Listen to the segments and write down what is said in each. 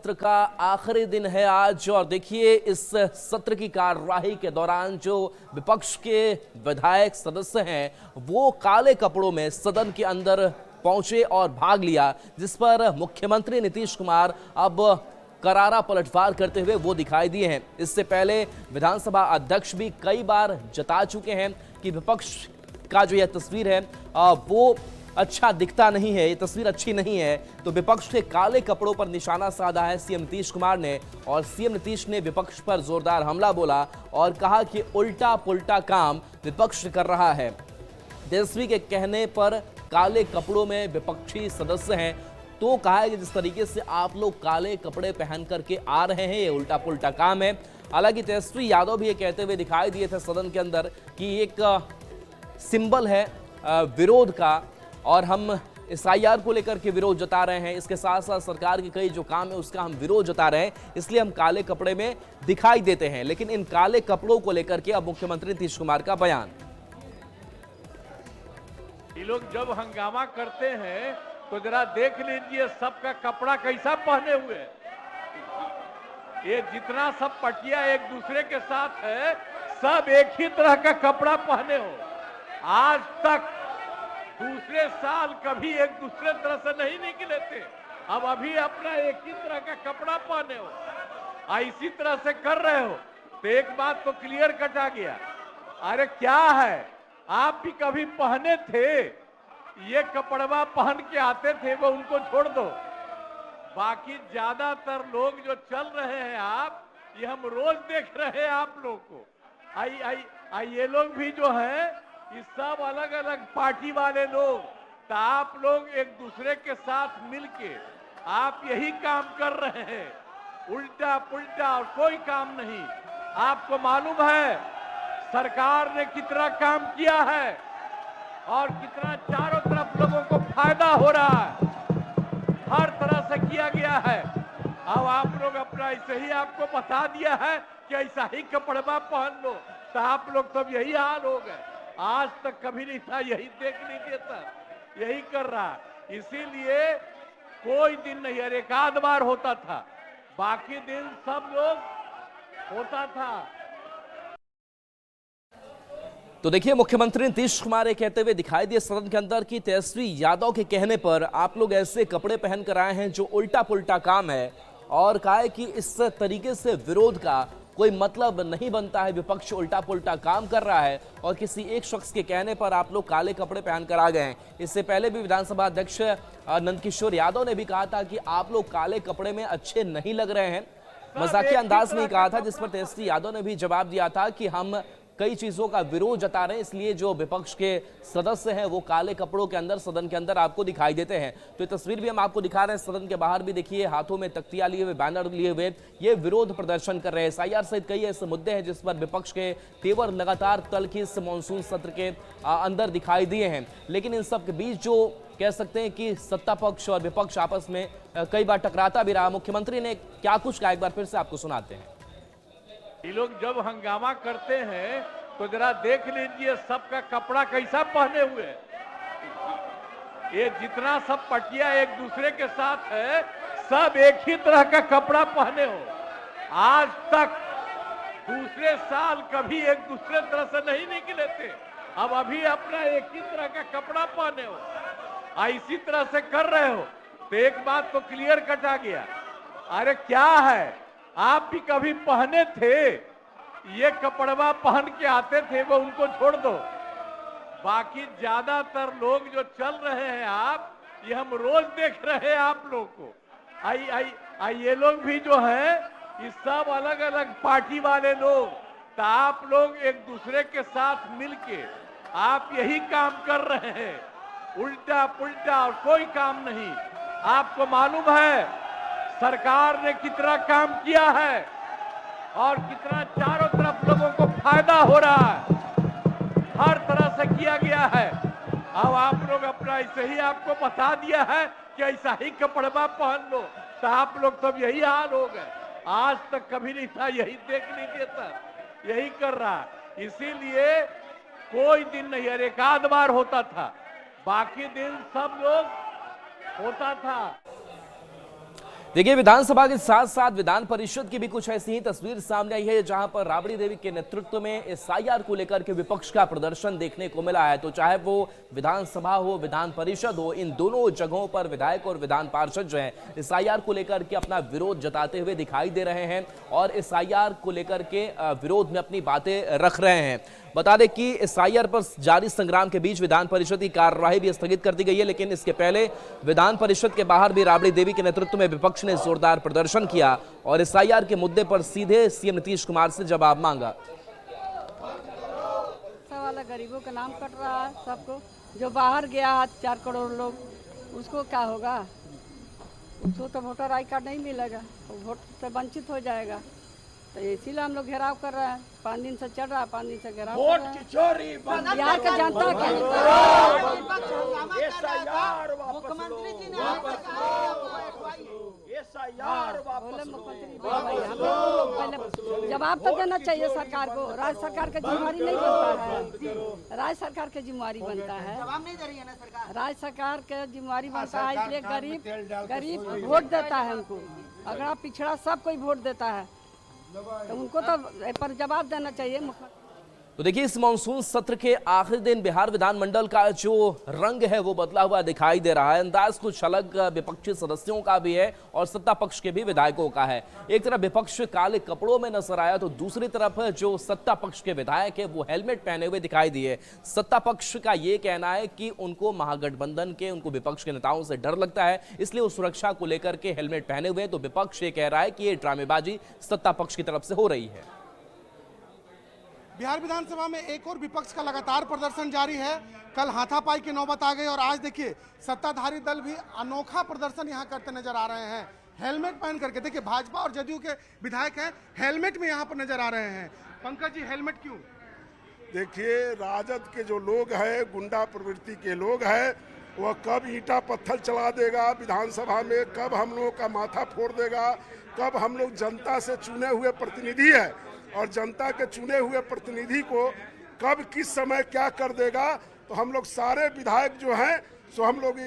सत्र का आखिरी दिन है आज और देखिए इस सत्र की कार्यवाही के दौरान जो विपक्ष के विधायक सदस्य हैं वो काले कपड़ों में सदन के अंदर पहुंचे और भाग लिया, जिस पर मुख्यमंत्री नीतीश कुमार अब करारा पलटवार करते हुए वो दिखाई दिए हैं। इससे पहले विधानसभा अध्यक्ष भी कई बार जता चुके हैं कि विपक्ष का जो यह तस्वीर है वो अच्छा दिखता नहीं है, ये तस्वीर अच्छी नहीं है। तो विपक्ष के काले कपड़ों पर निशाना साधा है सीएम नीतीश कुमार ने और सीएम नीतीश ने विपक्ष पर जोरदार हमला बोला और कहा कि उल्टा पुल्टा काम विपक्ष कर रहा है। तेजस्वी के कहने पर काले कपड़ों में विपक्षी सदस्य हैं, तो कहा है कि जिस तरीके से आप लोग काले कपड़े पहन करके आ रहे हैं ये उल्टा पुल्टा काम है। हालांकि तेजस्वी यादव भी ये कहते हुए दिखाई दिए थे सदन के अंदर कि एक सिंबल है विरोध का और हम SIR को लेकर के विरोध जता रहे हैं, इसके साथ साथ सरकार के कई जो काम है उसका हम विरोध जता रहे हैं, इसलिए हम काले कपड़े में दिखाई देते हैं। लेकिन इन काले कपड़ों को लेकर के अब मुख्यमंत्री नीतीश कुमार का बयान। ये लोग जब हंगामा करते हैं तो जरा देख लीजिए सबका कपड़ा कैसा पहने हुए है। ये जितना सब पटिया एक दूसरे के साथ है सब एक ही तरह का कपड़ा पहने हो। आज तक दूसरे साल कभी एक दूसरे तरह से नहीं निकले थे, अब अभी अपना एक ही तरह का कपड़ा पहने हो, इसी तरह से कर रहे हो। तो एक बात तो क्लियर कट आ गया, अरे क्या है आप भी कभी पहने थे, ये कपड़वा पहन के आते थे वो उनको छोड़ दो। बाकी ज्यादातर लोग जो चल रहे हैं आप, ये हम रोज देख रहे हैं आप लोग को। ये लोग भी जो है ये सब अलग अलग पार्टी वाले लोग, तो आप लोग एक दूसरे के साथ मिलके आप यही काम कर रहे हैं, उल्टा पुल्टा और कोई काम नहीं। आपको मालूम है सरकार ने कितना काम किया है और कितना चारों तरफ लोगों को फायदा हो रहा है, हर तरह से किया गया है। अब आप लोग अपना ऐसे ही आपको बता दिया है कि ऐसा ही कपड़ा पहन लो, तो आप लोग तो यही हाल हो गए। आज तक कभी नहीं था, यही देख नहीं देता, यही कर रहा। इसीलिए कोई दिन नहीं, अरे एक आध बार होता था, बाकी दिन सब लोग होता था। तो देखिए मुख्यमंत्री नीतीश कुमार ये कहते हुए दिखाई दिए सदन के अंदर कि तेजस्वी यादव के कहने पर आप लोग ऐसे कपड़े पहन कर आए हैं जो उल्टा पुल्टा काम है और कहा है कि इस तरीके से विरोध का कोई मतलब नहीं बनता है, विपक्ष उल्टा पुल्टा काम कर रहा है और किसी एक शख्स के कहने पर आप लोग काले कपड़े पहनकर आ गए हैं। इससे पहले भी विधानसभा अध्यक्ष नंदकिशोर यादव ने भी कहा था कि आप लोग काले कपड़े में अच्छे नहीं लग रहे हैं, मजाकिया अंदाज में ही कहा था, जिस पर तेजस्वी यादव ने भी जवाब दिया था कि हम कई चीजों का विरोध जता रहे हैं, इसलिए जो विपक्ष के सदस्य हैं वो काले कपड़ों के अंदर सदन के अंदर आपको दिखाई देते हैं। तो ये तस्वीर भी हम आपको दिखा रहे हैं, सदन के बाहर भी देखिए हाथों में तख्तियां लिए हुए, बैनर लिए हुए ये विरोध प्रदर्शन कर रहे हैं। SIR सहित कई ऐसे मुद्दे हैं जिस पर विपक्ष के तेवर लगातार तल्खी इस मानसून सत्र के अंदर दिखाई दिए हैं। लेकिन इन सब के बीच जो कह सकते हैं कि सत्ता पक्ष और विपक्ष आपस में कई बार टकराता भी रहा। मुख्यमंत्री ने क्या कुछ कहा एक बार फिर से आपको सुनाते हैं। ये लोग जब हंगामा करते हैं तो जरा देख लीजिए सबका कपड़ा कैसा पहने हुए है। ये जितना सब पटिया एक दूसरे के साथ है सब एक ही तरह का कपड़ा पहने हो। आज तक दूसरे साल कभी एक दूसरे तरह से नहीं निकले थे, अब अभी अपना एक ही तरह का कपड़ा पहने हो, इसी तरह से कर रहे हो। तो एक बात तो क्लियर कट आ गया, अरे क्या है आप भी कभी पहने थे, ये कपड़वा पहन के आते थे वो उनको छोड़ दो। बाकी ज्यादातर लोग जो चल रहे हैं आप, ये हम रोज देख रहे हैं आप लोग को। ये लोग भी जो है ये सब अलग अलग पार्टी वाले लोग, तो आप लोग एक दूसरे के साथ मिलके आप यही काम कर रहे हैं, उल्टा पुल्टा और कोई काम नहीं। आपको मालूम है सरकार ने कितना काम किया है और कितना चारों तरफ लोगों को फायदा हो रहा है, हर तरह से किया गया है। अब आप लोग अपना ऐसे ही आपको बता दिया है कि ऐसा ही कपड़ा पहन लो, तो आप लोग तो यही हाल हो गए। आज तक कभी नहीं था, यही देख नहीं देता, यही कर रहा। इसीलिए कोई दिन नहीं, अरे एक आध बार होता था, बाकी दिन सब लोग होता था। देखिए, विधानसभा के साथ साथ विधान परिषद की भी कुछ ऐसी ही तस्वीर सामने आई है, जहां पर राबड़ी देवी के नेतृत्व में एसआईआर को लेकर के विपक्ष का प्रदर्शन देखने को मिला है। तो चाहे वो विधानसभा हो, विधान परिषद हो, इन दोनों जगहों पर विधायक और विधान पार्षद जो है एसआईआर को लेकर के अपना विरोध जताते हुए दिखाई दे रहे हैं और एसआईआर को लेकर के विरोध में अपनी बातें रख रहे हैं। बता दें कि एसआईआर पर जारी संग्राम के बीच विधान परिषद की कार्यवाही भी स्थगित कर दी गई है, लेकिन इसके पहले विधान परिषद के बाहर भी राबड़ी देवी के नेतृत्व में विपक्ष ने जोरदार प्रदर्शन किया और एसआईआर के मुद्दे पर सीधे सीएम नीतीश कुमार से जवाब मांगा। वाला गरीबों का नाम कट रहा है, सबको जो बाहर गया है 4 करोड़ लोग, उसको क्या होगा? उसको तो वोटर आई कार्ड नहीं मिलेगा, वो वोट से वंचित हो जाएगा। तो इसीलिए हम लोग घेराव कर रहे हैं। 5 दिन से चल रहा है, 5 दिन से घेराव कर रहे हैं। बिहार का जनता के मुख्यमंत्री जी ने पहले जवाब तो देना चाहिए सरकार को। राज्य सरकार का जिम्मेवारी नहीं बनता है, राज्य सरकार की जिम्मेवारी बनता है। जवाब नहीं दे रही है ना सरकार। राज्य सरकार का जिम्मेवारी बनता है, इसलिए गरीब वोट देता है हमको। अगर आप पिछड़ा सब कोई वोट देता है तो उनको तो पर जवाब देना चाहिए। तो देखिए, इस मानसून सत्र के आखिरी दिन बिहार विधानमंडल का जो रंग है वो बदला हुआ दिखाई दे रहा है। अंदाज कुछ अलग विपक्षी सदस्यों का भी है और सत्ता पक्ष के भी विधायकों का है। एक तरफ विपक्ष काले कपड़ों में नजर आया तो दूसरी तरफ जो सत्ता पक्ष के विधायक है वो हेलमेट पहने हुए दिखाई दिए। सत्ता पक्ष का ये कहना है कि उनको महागठबंधन के, उनको विपक्ष के नेताओं से डर लगता है, इसलिए वो सुरक्षा को लेकर के हेलमेट पहने हुए। तो विपक्ष ये कह रहा है कि ये ड्रामेबाजी सत्ता पक्ष की तरफ से हो रही है। बिहार विधानसभा में एक और विपक्ष का लगातार प्रदर्शन जारी है। कल हाथापाई की नौबत आ गई और आज देखिए सत्ताधारी दल भी अनोखा प्रदर्शन यहां करते नजर आ रहे हैं, हेलमेट पहन करके। देखिए, भाजपा और जदयू के विधायक हैं, हेलमेट में यहां पर नजर आ रहे हैं। पंकज जी, हेलमेट क्यों? देखिए, राजद के जो लोग हैं, गुंडा प्रवृत्ति के लोग हैं, वह कब ईंटा पत्थर चला देगा विधानसभा में, कब हम लोगों का माथा फोड़ देगा, कब हम लोग जनता से चुने हुए प्रतिनिधि है और जनता के चुने हुए प्रतिनिधि को कब किस समय क्या कर देगा। तो हम लोग सारे विधायक जो हैं सो हम लोग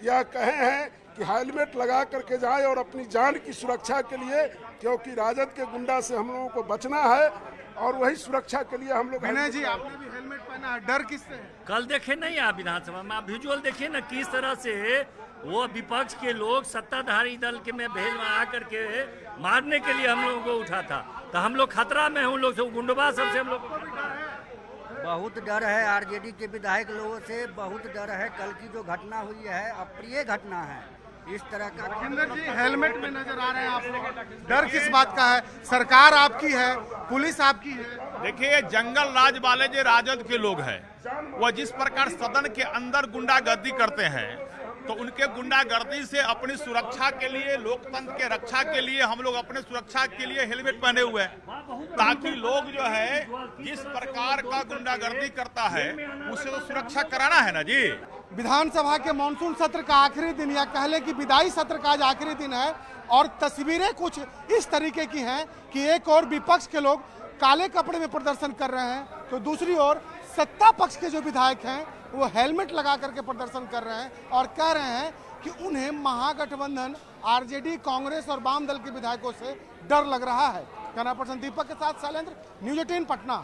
यह कहे हैं कि हेलमेट लगा करके जाएं और अपनी जान की सुरक्षा के लिए, क्योंकि राजद के गुंडा से हम लोगों को बचना है और वही सुरक्षा के लिए हम लोग। विनय जी, आपने भी हेलमेट पहना है, डर किससे है? कल देखे नहीं आप विधानसभा में, आप विजुअल देखिए ना किस तरह से वो विपक्ष के लोग सत्ताधारी दल के में भेज में आकर के मारने के लिए हम लोगों को उठा था। तो हम लोग खतरा में हम लोग से गुंडबा सबसे हम लोग बहुत डर है। आरजेडी के विधायक लोगों से बहुत डर है। कल की जो घटना हुई है अप्रिय घटना है। इस तरह का राजेंद्र जी, हेलमेट में नजर आ रहे हैं आप लोग, डर किस बात का है? सरकार आपकी है, पुलिस आपकी है। देखिए, जंगल राज वाले जो राजद के लोग हैं, वह जिस प्रकार सदन के अंदर गुंडागर्दी करते हैं, तो उनके गुंडागर्दी से अपनी सुरक्षा के लिए, लोकतंत्र के रक्षा के लिए हम लोग अपने सुरक्षा के लिए हेलमेट पहने हुए हैं, ताकि लोग जो है जिस प्रकार का गुंडागर्दी करता है उससे तो सुरक्षा कराना है ना जी। विधानसभा के मानसून सत्र का आखिरी दिन, या कह लें कि विदाई सत्र का आज आखिरी दिन है और तस्वीरें कुछ इस तरीके की हैं कि एक और विपक्ष के लोग काले कपड़े में प्रदर्शन कर रहे हैं तो दूसरी ओर सत्ता पक्ष के जो विधायक हैं वो हेलमेट लगा करके प्रदर्शन कर रहे हैं और कह रहे हैं कि उन्हें महागठबंधन, आरजेडी, कांग्रेस और वाम दल के विधायकों से डर लग रहा है। कैमरा पर्सन दीपक के साथ शैलेंद्र, न्यूज़ 18 पटना।